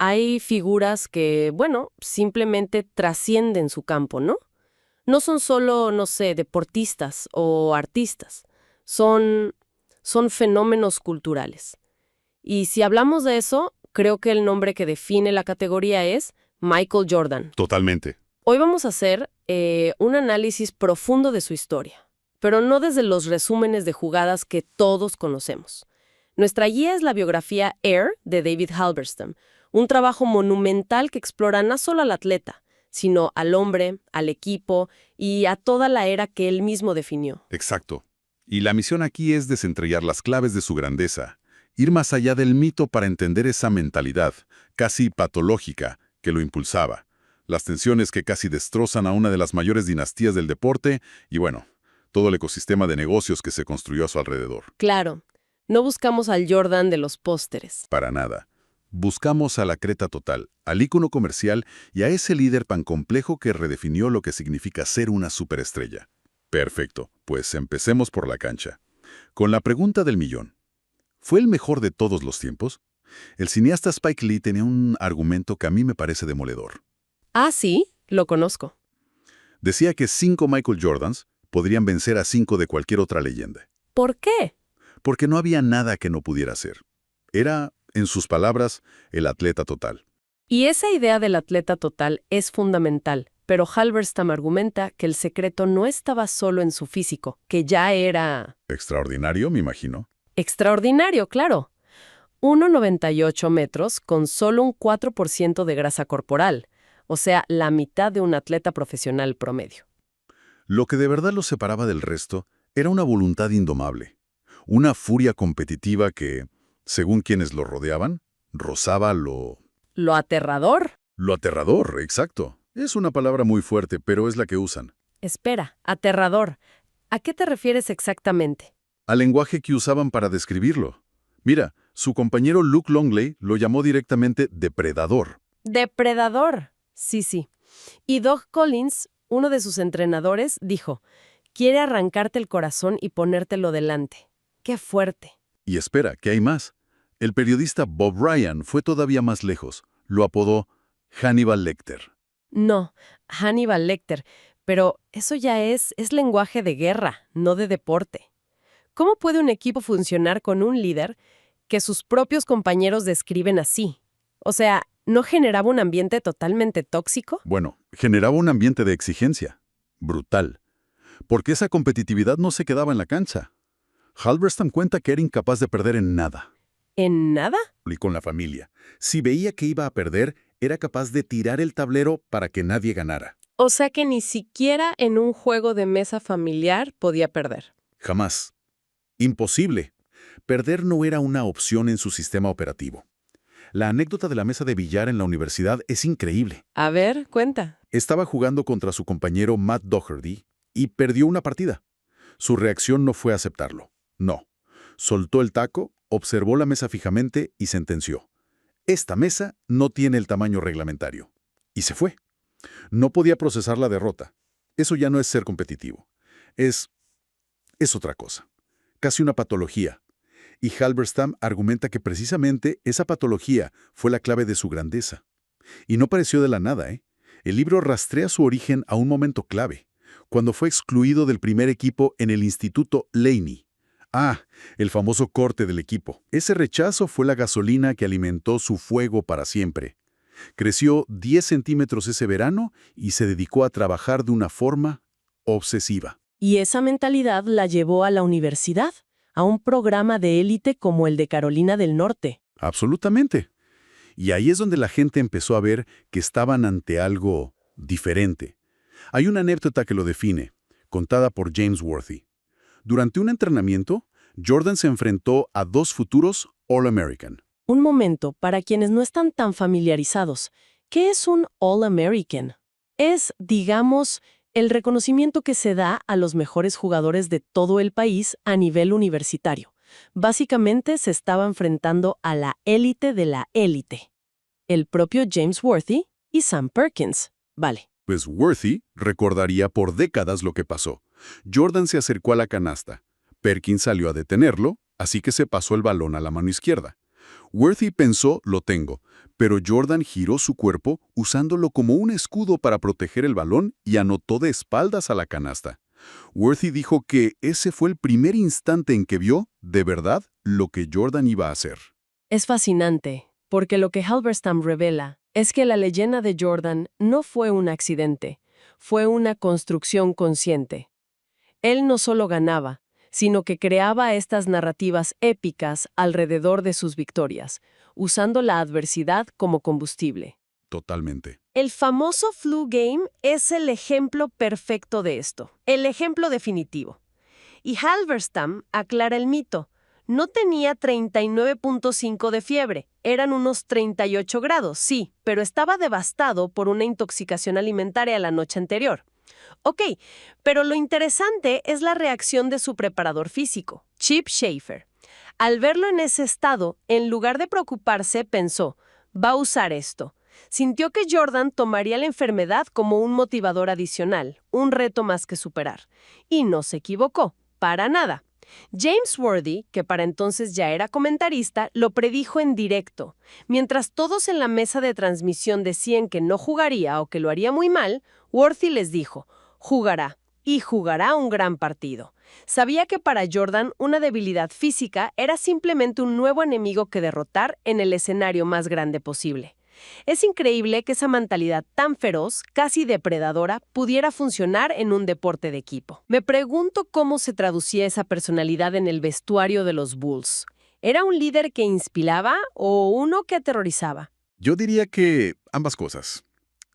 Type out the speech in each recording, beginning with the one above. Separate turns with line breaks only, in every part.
hay figuras que, bueno, simplemente trascienden su campo, ¿no? No son solo, no sé, deportistas o artistas, son, son fenómenos culturales. Y si hablamos de eso, creo que el nombre que define la categoría es Michael Jordan.
Totalmente.
Hoy vamos a hacer un análisis profundo de su historia, pero no desde los resúmenes de jugadas que todos conocemos. Nuestra guía es la biografía Air de David Halberstam, un trabajo monumental que explora no solo al atleta, sino al hombre, al equipo y a toda la era que él mismo definió.
Exacto. Y la misión aquí es desentrañar las claves de su grandeza, ir más allá del mito para entender esa mentalidad, casi patológica, que lo impulsaba, las tensiones que casi destrozan a una de las mayores dinastías del deporte y, bueno, todo el ecosistema de negocios que se construyó a su alrededor.
Claro, no buscamos al Jordan de los pósteres.
Para nada. Buscamos a la creta total, al ícono comercial y a ese líder tan complejo que redefinió lo que significa ser una superestrella. Perfecto, pues empecemos por la cancha. Con la pregunta del millón. ¿Fue el mejor de todos los tiempos? El cineasta Spike Lee tenía un argumento que a mí me parece demoledor.
Ah, sí, lo conozco.
Decía que 5 Michael Jordans podrían vencer a 5 de cualquier otra leyenda,
¿Por qué?
porque no había nada que no pudiera hacer. Era, en sus palabras, el atleta total.
Y esa idea del atleta total es fundamental, pero Halberstam argumenta que el secreto no estaba solo en su físico, que ya era
Extraordinario, me imagino.
extraordinario, claro. 1,98 metros con solo un 4% de grasa corporal, o sea, la mitad de un atleta profesional promedio.
Lo que de verdad lo separaba del resto era una voluntad indomable, una furia competitiva que, según quienes lo rodeaban, rozaba
Lo aterrador.
lo aterrador, exacto. Es una palabra muy fuerte, pero es la que usan.
Espera, aterrador. ¿A qué te refieres exactamente?
Al lenguaje que usaban para describirlo. Mira, su compañero Luke Longley lo llamó directamente depredador.
Depredador. Sí, sí. Y Doug Collins, uno de sus entrenadores, dijo, quiere arrancarte el corazón y ponértelo delante. ¡Qué fuerte!
Y espera, que hay más. El periodista Bob Ryan fue todavía más lejos. Lo apodó Hannibal Lecter.
No, Hannibal Lecter, pero eso ya es lenguaje de guerra, no de deporte. ¿Cómo puede un equipo funcionar con un líder que sus propios compañeros describen así? O sea, ¿no generaba un ambiente totalmente tóxico?
Bueno, generaba un ambiente de exigencia. Brutal. Porque esa competitividad no se quedaba en la cancha. Halberstam cuenta que era incapaz de perder en nada.
¿En nada?
Y con la familia. Si veía que iba a perder, era capaz de tirar el tablero para que nadie ganara.
O sea que ni siquiera en un juego de mesa familiar podía perder.
Jamás. Imposible. Perder no era una opción en su sistema operativo. La anécdota de la mesa de billar en la universidad es increíble.
A ver, cuenta.
Estaba jugando contra su compañero Matt Doherty y perdió una partida. Su reacción no fue aceptarlo. No. Soltó el taco, observó la mesa fijamente y sentenció: esta mesa no tiene el tamaño reglamentario. Y se fue. No podía procesar la derrota. Eso ya no es ser competitivo. Es otra cosa. Casi una patología. Y Halberstam argumenta que precisamente esa patología fue la clave de su grandeza. Y no pareció de la nada, ¿eh? El libro rastrea su origen a un momento clave, cuando fue excluido del primer equipo en el Instituto Laney. Ah, el famoso corte del equipo. Ese rechazo fue la gasolina que alimentó su fuego para siempre. Creció 10 centímetros ese verano y se dedicó a trabajar de una forma obsesiva.
Y esa mentalidad la llevó a la universidad, a un programa de élite como el de Carolina del Norte.
Absolutamente. Y ahí es donde la gente empezó a ver que estaban ante algo diferente. Hay una anécdota que lo define, contada por James Worthy. Durante un entrenamiento, Jordan se enfrentó a 2 futuros All-American.
Un momento, para quienes no están tan familiarizados, ¿qué es un All-American? Es, digamos, el reconocimiento que se da a los mejores jugadores de todo el país a nivel universitario. Básicamente se estaba enfrentando a la élite de la élite. El propio James Worthy y Sam Perkins. Vale.
Pues Worthy recordaría por décadas lo que pasó. Jordan se acercó a la canasta. Perkins salió a detenerlo, así que se pasó el balón a la mano izquierda. Worthy pensó, lo tengo, pero Jordan giró su cuerpo usándolo como un escudo para proteger el balón y anotó de espaldas a la canasta. Worthy dijo que ese fue el primer instante en que vio, de verdad, lo que Jordan iba a hacer.
Es fascinante, porque lo que Halberstam revela es que la leyenda de Jordan no fue un accidente, fue una construcción consciente. Él no solo ganaba, sino que creaba estas narrativas épicas alrededor de sus victorias, usando la adversidad como combustible.
Totalmente.
El famoso Flu Game es el ejemplo perfecto de esto, el ejemplo definitivo. Y Halberstam aclara el mito. No tenía 39.5 de fiebre, eran unos 38 grados, sí, pero estaba devastado por una intoxicación alimentaria la noche anterior. Ok, pero lo interesante es la reacción de su preparador físico, Chip Schaefer. Al verlo en ese estado, en lugar de preocuparse, pensó, va a usar esto. Sintió que Jordan tomaría la enfermedad como un motivador adicional, un reto más que superar. Y no se equivocó, para nada. James Worthy, que para entonces ya era comentarista, lo predijo en directo. Mientras todos en la mesa de transmisión decían que no jugaría o que lo haría muy mal, Worthy les dijo, jugará, y jugará un gran partido. Sabía que para Jordan una debilidad física era simplemente un nuevo enemigo que derrotar en el escenario más grande posible. Es increíble que esa mentalidad tan feroz, casi depredadora, pudiera funcionar en un deporte de equipo. Me pregunto cómo se traducía esa personalidad en el vestuario de los Bulls. ¿Era un líder que inspiraba o uno que aterrorizaba?
Yo diría que ambas cosas.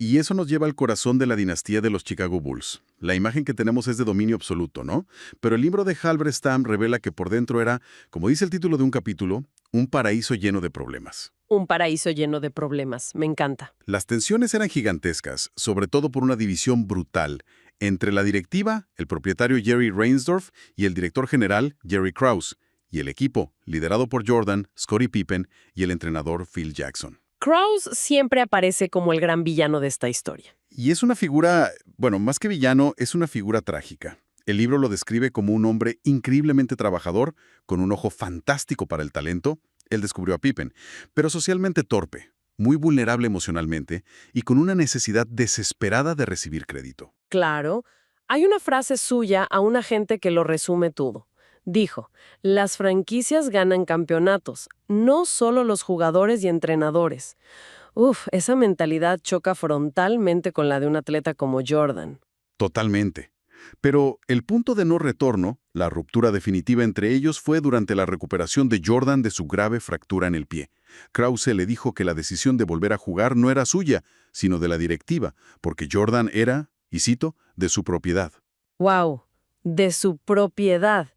Y eso nos lleva al corazón de la dinastía de los Chicago Bulls. La imagen que tenemos es de dominio absoluto, ¿no? Pero el libro de Halberstam revela que por dentro era, como dice el título de un capítulo, un paraíso lleno de problemas.
Un paraíso lleno de problemas. Me encanta.
Las tensiones eran gigantescas, sobre todo por una división brutal entre la directiva, el propietario Jerry Reinsdorf, y el director general Jerry Krause, y el equipo, liderado por Jordan, Scottie Pippen y el entrenador Phil Jackson.
Krause siempre aparece como el gran villano de esta historia.
Y es una figura, bueno, más que villano, es una figura trágica. El libro lo describe como un hombre increíblemente trabajador, con un ojo fantástico para el talento. Él descubrió a Pippen, pero socialmente torpe, muy vulnerable emocionalmente y con una necesidad desesperada de recibir crédito.
Claro, hay una frase suya a un agente que lo resume todo. Dijo, las franquicias ganan campeonatos, no solo los jugadores y entrenadores. Esa mentalidad choca frontalmente con la de un atleta como Jordan.
Totalmente. Pero el punto de no retorno, la ruptura definitiva entre ellos, fue durante la recuperación de Jordan de su grave fractura en el pie. Krause le dijo que la decisión de volver a jugar no era suya, sino de la directiva, porque Jordan era, y cito, de su propiedad.
¡Wow! De su propiedad.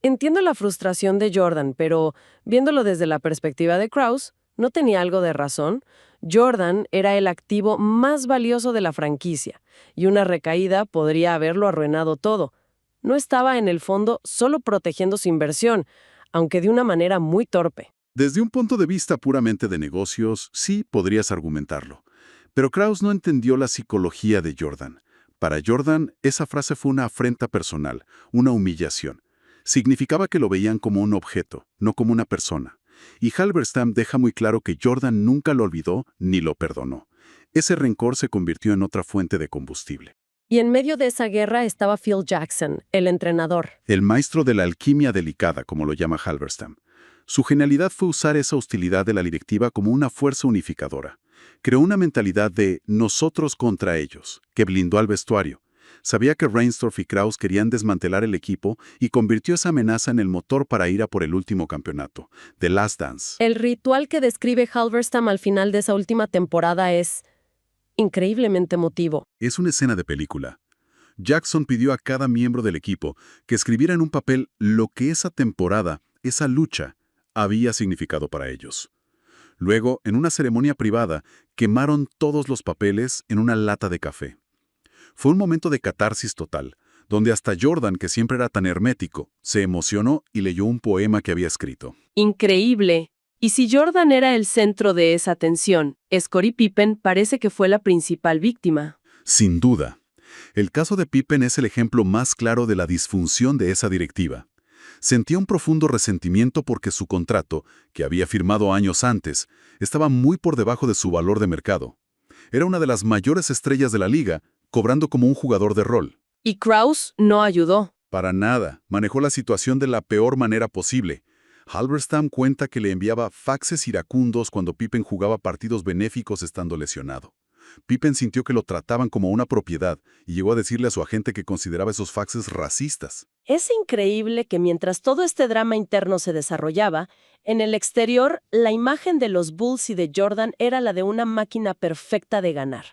Entiendo la frustración de Jordan, pero viéndolo desde la perspectiva de Krause, ¿no tenía algo de razón? Jordan era el activo más valioso de la franquicia, y una recaída podría haberlo arruinado todo. No estaba en el fondo solo protegiendo su inversión, aunque de una manera muy torpe.
Desde un punto de vista puramente de negocios, sí podrías argumentarlo. Pero Krause no entendió la psicología de Jordan. Para Jordan, esa frase fue una afrenta personal, una humillación. Significaba que lo veían como un objeto, no como una persona. Y Halberstam deja muy claro que Jordan nunca lo olvidó ni lo perdonó. Ese rencor se convirtió en otra fuente de combustible.
Y en medio de esa guerra estaba Phil Jackson, el entrenador.
El maestro de la alquimia delicada, como lo llama Halberstam. Su genialidad fue usar esa hostilidad de la directiva como una fuerza unificadora. Creó una mentalidad de nosotros contra ellos, que blindó al vestuario. Sabía que Reinsdorf y Krause querían desmantelar el equipo y convirtió esa amenaza en el motor para ir a por el último campeonato, The Last Dance.
El ritual que describe Halberstam al final de esa última temporada es increíblemente emotivo.
Es una escena de película. Jackson pidió a cada miembro del equipo que escribiera en un papel lo que esa temporada, esa lucha, había significado para ellos. Luego, en una ceremonia privada, quemaron todos los papeles en una lata de café. Fue un momento de catarsis total, donde hasta Jordan, que siempre era tan hermético, se emocionó y leyó un poema que había escrito.
Increíble. Y si Jordan era el centro de esa tensión, Scottie Pippen parece que fue la principal víctima.
Sin duda. El caso de Pippen es el ejemplo más claro de la disfunción de esa directiva. Sentía un profundo resentimiento porque su contrato, que había firmado años antes, estaba muy por debajo de su valor de mercado. Era una de las mayores estrellas de la liga, cobrando como un jugador de rol.
Y Krause no ayudó.
Para nada, manejó la situación de la peor manera posible. Halberstam cuenta que le enviaba faxes iracundos cuando Pippen jugaba partidos benéficos estando lesionado. Pippen sintió que lo trataban como una propiedad y llegó a decirle a su agente que consideraba esos faxes racistas.
Es increíble que mientras todo este drama interno se desarrollaba, en el exterior, la imagen de los Bulls y de Jordan era la de una máquina perfecta de ganar.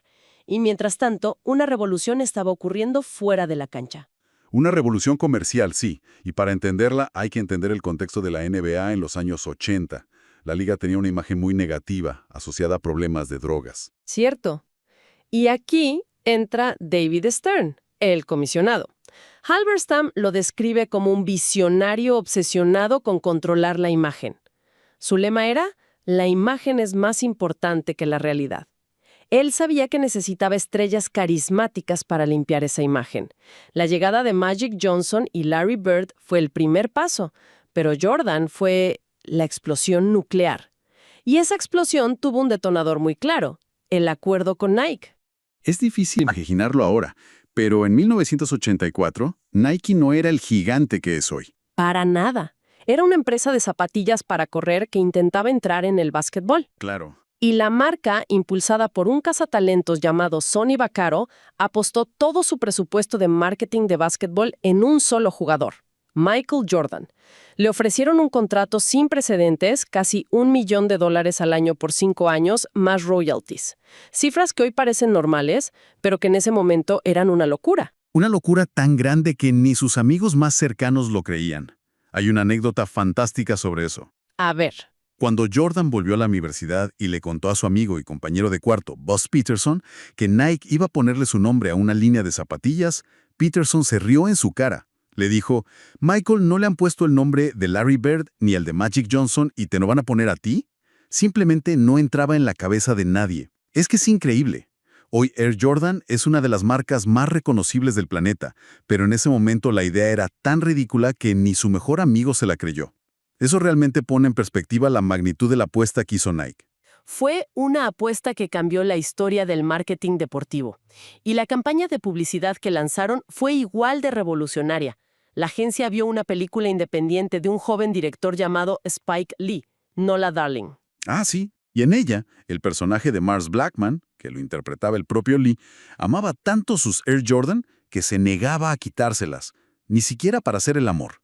Y mientras tanto, una revolución estaba ocurriendo fuera de la cancha.
Una revolución comercial, sí, y para entenderla hay que entender el contexto de la NBA en los años 80. La liga tenía una imagen muy negativa, asociada a problemas de drogas.
Cierto. Y aquí entra David Stern, el comisionado. Halberstam lo describe como un visionario obsesionado con controlar la imagen. Su lema era, la imagen es más importante que la realidad. Él sabía que necesitaba estrellas carismáticas para limpiar esa imagen. La llegada de Magic Johnson y Larry Bird fue el primer paso, pero Jordan fue la explosión nuclear. Y esa explosión tuvo un detonador muy claro, el acuerdo con Nike.
Es difícil imaginarlo ahora, pero en 1984, Nike no era el gigante que es hoy.
Para nada. Era una empresa de zapatillas para correr que intentaba entrar en el básquetbol.
Claro.
Y la marca, impulsada por un cazatalentos llamado Sonny Vaccaro, apostó todo su presupuesto de marketing de básquetbol en un solo jugador, Michael Jordan. Le ofrecieron un contrato sin precedentes, casi $1 millón al año por 5 años, más royalties. Cifras que hoy parecen normales, pero que en ese momento eran una locura.
Una locura tan grande que ni sus amigos más cercanos lo creían. Hay una anécdota fantástica sobre eso.
A ver.
Cuando Jordan volvió a la universidad y le contó a su amigo y compañero de cuarto, Buzz Peterson, que Nike iba a ponerle su nombre a una línea de zapatillas, Peterson se rió en su cara. Le dijo, Michael, ¿no le han puesto el nombre de Larry Bird ni el de Magic Johnson y te lo van a poner a ti? Simplemente no entraba en la cabeza de nadie. Es que es increíble. Hoy Air Jordan es una de las marcas más reconocibles del planeta, pero en ese momento la idea era tan ridícula que ni su mejor amigo se la creyó. Eso realmente pone en perspectiva la magnitud de la apuesta que hizo Nike.
Fue una apuesta que cambió la historia del marketing deportivo. Y la campaña de publicidad que lanzaron fue igual de revolucionaria. La agencia vio una película independiente de un joven director llamado Spike Lee, Nola Darling.
Ah, sí. Y en ella, el personaje de Mars Blackman, que lo interpretaba el propio Lee, amaba tanto sus Air Jordan que se negaba a quitárselas, ni siquiera para hacer el amor.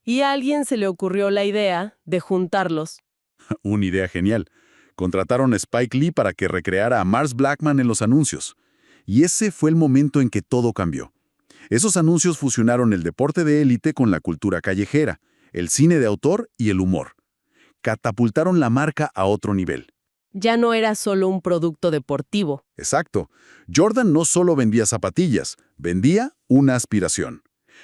Y a alguien se le ocurrió la idea de juntarlos.
Una idea genial. Contrataron a Spike Lee para que recreara a Mars Blackman en los anuncios. Y ese fue el momento en que todo cambió. Esos anuncios fusionaron el deporte de élite con la cultura callejera, el cine de autor y el humor. Catapultaron la marca a otro nivel.
Ya no era solo un producto deportivo.
Exacto. Jordan no solo vendía zapatillas, vendía una aspiración.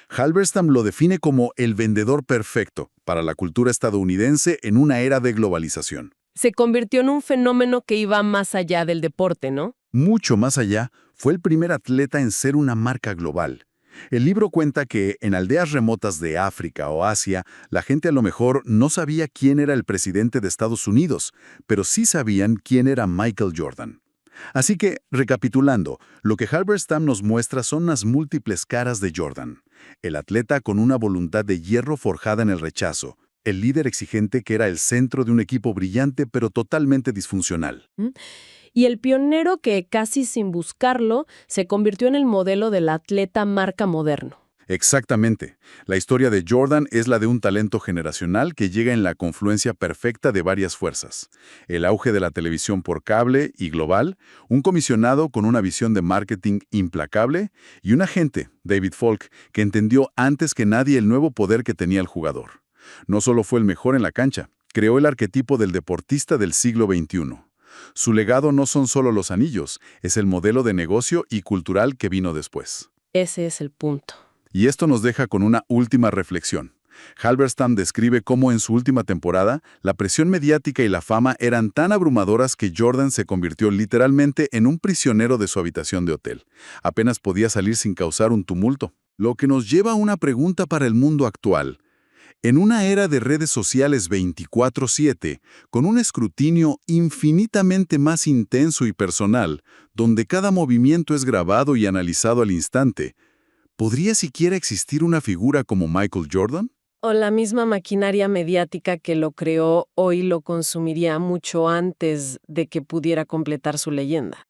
Halberstam lo define como el vendedor perfecto para la cultura estadounidense en una era de globalización.
Se convirtió en un fenómeno que iba más allá del deporte, ¿no?
Mucho más allá, fue el primer atleta en ser una marca global. El libro cuenta que en aldeas remotas de África o Asia, la gente a lo mejor no sabía quién era el presidente de Estados Unidos, pero sí sabían quién era Michael Jordan. Así que, recapitulando, lo que Halberstam nos muestra son las múltiples caras de Jordan. El atleta con una voluntad de hierro forjada en el rechazo. El líder exigente que era el centro de un equipo brillante pero totalmente disfuncional.
Y el pionero que, casi sin buscarlo, se convirtió en el modelo del atleta marca moderno.
Exactamente. La historia de Jordan es la de un talento generacional que llega en la confluencia perfecta de varias fuerzas. El auge de la televisión por cable y global, un comisionado con una visión de marketing implacable y un agente, David Falk, que entendió antes que nadie el nuevo poder que tenía el jugador. No solo fue el mejor en la cancha, creó el arquetipo del deportista del siglo XXI. Su legado no son solo los anillos, es el modelo de negocio y cultural que vino después.
Ese es el punto.
Y esto nos deja con una última reflexión. Halberstam describe cómo en su última temporada, la presión mediática y la fama eran tan abrumadoras que Jordan se convirtió literalmente en un prisionero de su habitación de hotel. Apenas podía salir sin causar un tumulto. Lo que nos lleva a una pregunta para el mundo actual. En una era de redes sociales 24/7, con un escrutinio infinitamente más intenso y personal, donde cada movimiento es grabado y analizado al instante, ¿podría siquiera existir una figura como Michael Jordan?
O la misma maquinaria mediática que lo creó hoy lo consumiría mucho antes de que pudiera completar su leyenda.